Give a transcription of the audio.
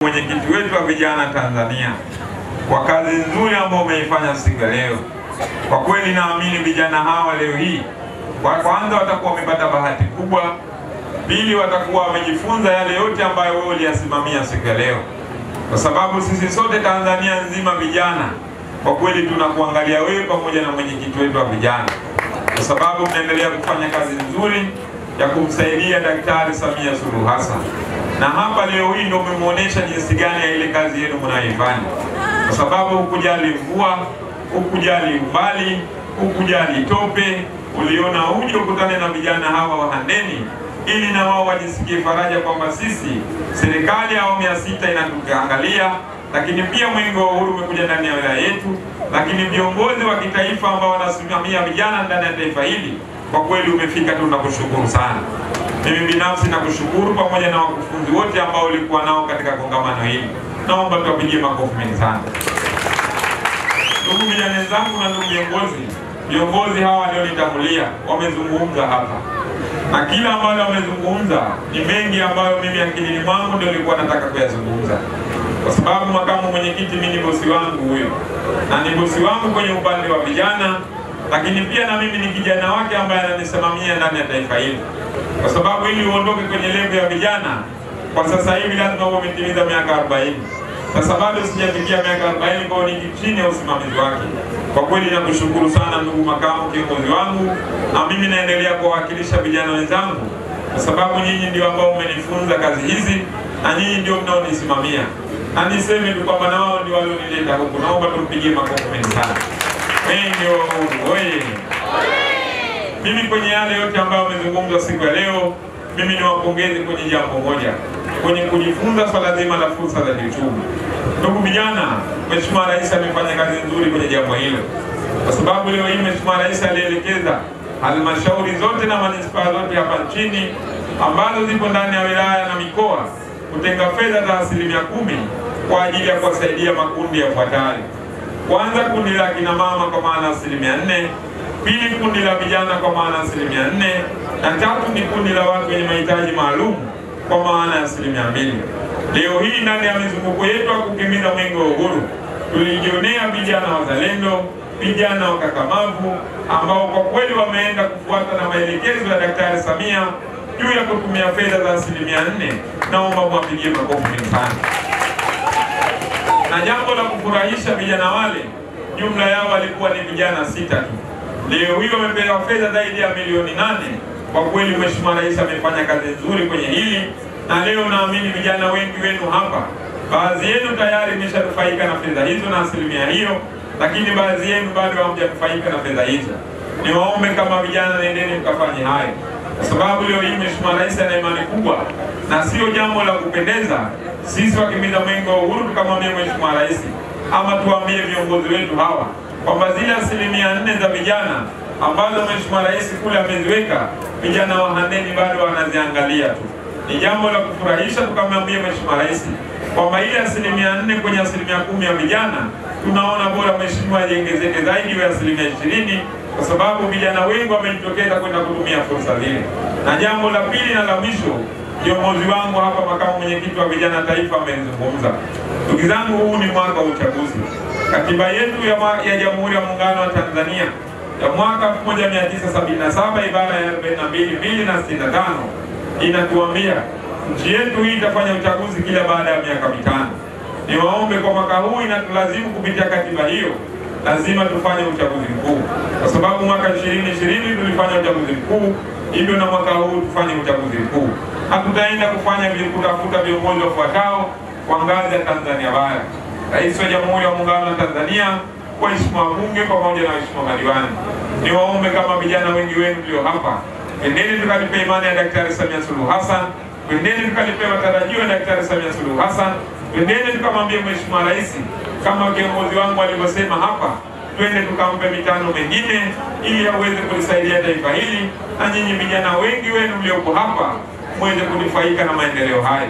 Mwenyekiti wetu wa vijana Tanzania kwa kazi nzuri ambayo umeifanya siku ya leo. Kwa kweli naamini vijana hawa leo hii kwanza watakuwa wamepata bahati kubwa, pili watakuwa wamejifunza yale yote ambayo wewe uliyasimamia siku ya leo. Kwa sababu sisi sote Tanzania nzima vijana kwa kweli tunakuangalia wewe pamoja na mwenyekiti wetu wa vijana, kwa sababu mnaendelea kufanya kazi nzuri ya kumsaidia Daktari Samia Suluhu Hassan. Na hapa leo hii ndio umemuonesha jinsi gani ya ile kazi yenu mnayoifanya, kwa sababu hukujali mvua, hukujali umbali, hukujali tope, uliona uje ukutane na vijana hawa wa Handeni ili na wao wajisikie faraja kwamba sisi serikali ya awamu ya 6 inatuangalia, lakini pia Mwenge wa Uhuru umekuja ndani ya wilaya yetu, lakini viongozi wa kitaifa ambao wanasimamia vijana ndani ya taifa hili kwa kweli umefika. Tunakushukuru sana. Mimi binafsi nakushukuru pamoja na wakufunzi wote ambao ulikuwa nao katika kongamano hili. Naomba tuwapigie makofi mengi sana. Ndugu vijana wenzangu na ndugu viongozi hawa walionitangulia wamezungumza hapa, na kila ambalo wamezungumza ni mengi ambayo mimi akilini mwangu ndio nilikuwa nataka kuyazungumza, kwa sababu makamu mwenyekiti mimi ni bosi wangu huyo, na ni bosi wangu kwenye upande wa vijana, lakini pia na mimi ni kijana wake ambaye ananisimamia ndani ya taifa hili, kwa sababu ili uondoke kwenye level ya vijana kwa sasa hivi lazima uwe umetimiza miaka 40. Sasa bado sijafikia miaka 40, kwa hiyo ni chini ya usimamizi wake. Kwa kweli nakushukuru sana ndugu makamu kiongozi wangu, na mimi naendelea kuwakilisha vijana wenzangu, kwa sababu nyinyi ndio ambao umenifunza kazi hizi na nyinyi ndio mnaonisimamia. Na niseme tu kwamba na wao ndio walionileta huku. Naomba tumpigie makofi mengi sana. Mwenge wa Uhuru oye! Mimi kwenye yale yote ambayo wamezungumza siku ya leo, mimi niwapongeze kwenye jambo moja, kwenye kujifunza swala zima la fursa za kiuchumi. Ndugu vijana, Mheshimiwa Rais amefanya kazi nzuri kwenye jambo hilo, kwa sababu leo hii Mheshimiwa Rais alielekeza halmashauri zote na manispaa zote hapa nchini ambazo zipo ndani ya wilaya na mikoa kutenga fedha za 10% kwa ajili ya kuwasaidia makundi yafuatayo. Kwanza, kundi la kina mama kwa maana 4%, pili kundi la vijana kwa maana 4%, na tatu ni kundi la watu wenye mahitaji maalum kwa maana ya 2%. Leo hii ndani ya mizunguko yetu ya kukimbiza Mwenge wa Uhuru tulijionea vijana wazalendo, vijana wakakamavu ambao kwa kweli wameenda kufuata na maelekezo ya Daktari Samia juu ya kutumia fedha za 4%. Naomba mwapigie makofi mengi sana. Na jambo la kufurahisha, vijana wale jumla yao walikuwa ni vijana 6 tu. Leo hii wamepewa fedha zaidi ya milioni 8. Kwa kweli Mheshimiwa Rais amefanya kazi nzuri kwenye hili, na leo naamini vijana wengi wenu hapa, baadhi yenu tayari mmeshanufaika na fedha hizo na 1% hiyo, lakini baadhi yenu bado hawajanufaika na fedha hizo. Niwaombe kama vijana, nendeni mkafanye hayo, kwa sababu leo hii Mheshimiwa Rais ana imani kubwa, na sio jambo la kupendeza sisi wakimbiza Mwenge wa Uhuru tukamwambia Mheshimiwa Rais ama tuambie viongozi wetu hawa kwamba zile 4% za vijana ambazo Mheshimiwa Rais kule ameziweka, vijana wa Handeni bado wanaziangalia tu. Ni jambo la kufurahisha tukamwambia Mheshimiwa Rais kwamba ile 4% kwenye 10% ya vijana tunaona bora Mheshimiwa iongezeke zaidi ya 20%, kwa sababu vijana wengi wamejitokeza kwenda kutumia fursa zile. Na jambo la pili na la mwisho, kiongozi wangu hapa makamu mwenyekiti wa vijana taifa amezungumza. Ndugu zangu, huu ni mwaka wa uchaguzi. Katiba yetu ya Jamhuri ya Muungano wa Tanzania ya mwaka 1977 ibara ya 42 na 65 inatuambia nchi yetu hii itafanya uchaguzi kila baada ya miaka 5. Niwaombe kwa mwaka huu inatulazimu kupitia katiba hiyo lazima tufanye uchaguzi mkuu, kwa sababu mwaka 2020 tulifanya uchaguzi mkuu, hivyo na mwaka huu tufanye uchaguzi mkuu. Hatutaenda kufanya kutafuta viongozi wafuatao kwa ngazi ya Tanzania bara: Rais wa Jamhuri ya Muungano wa Tanzania, waheshimiwa wabunge pamoja na waheshimiwa madiwani. Niwaombe kama vijana wengi wenu mlio hapa, endeni tukalipe imani ya Daktari Samia Suluhu Hassan, endeni tukalipe matarajio ya Daktari Samia Suluhu Hassan, endeni tukamwambie Mheshimiwa Rais kama kiongozi wangu alivyosema hapa, twende tukampe mitano mengine ili aweze kulisaidia taifa hili, na nyinyi vijana wengi wenu mlioko hapa mweze kunufaika na maendeleo haya.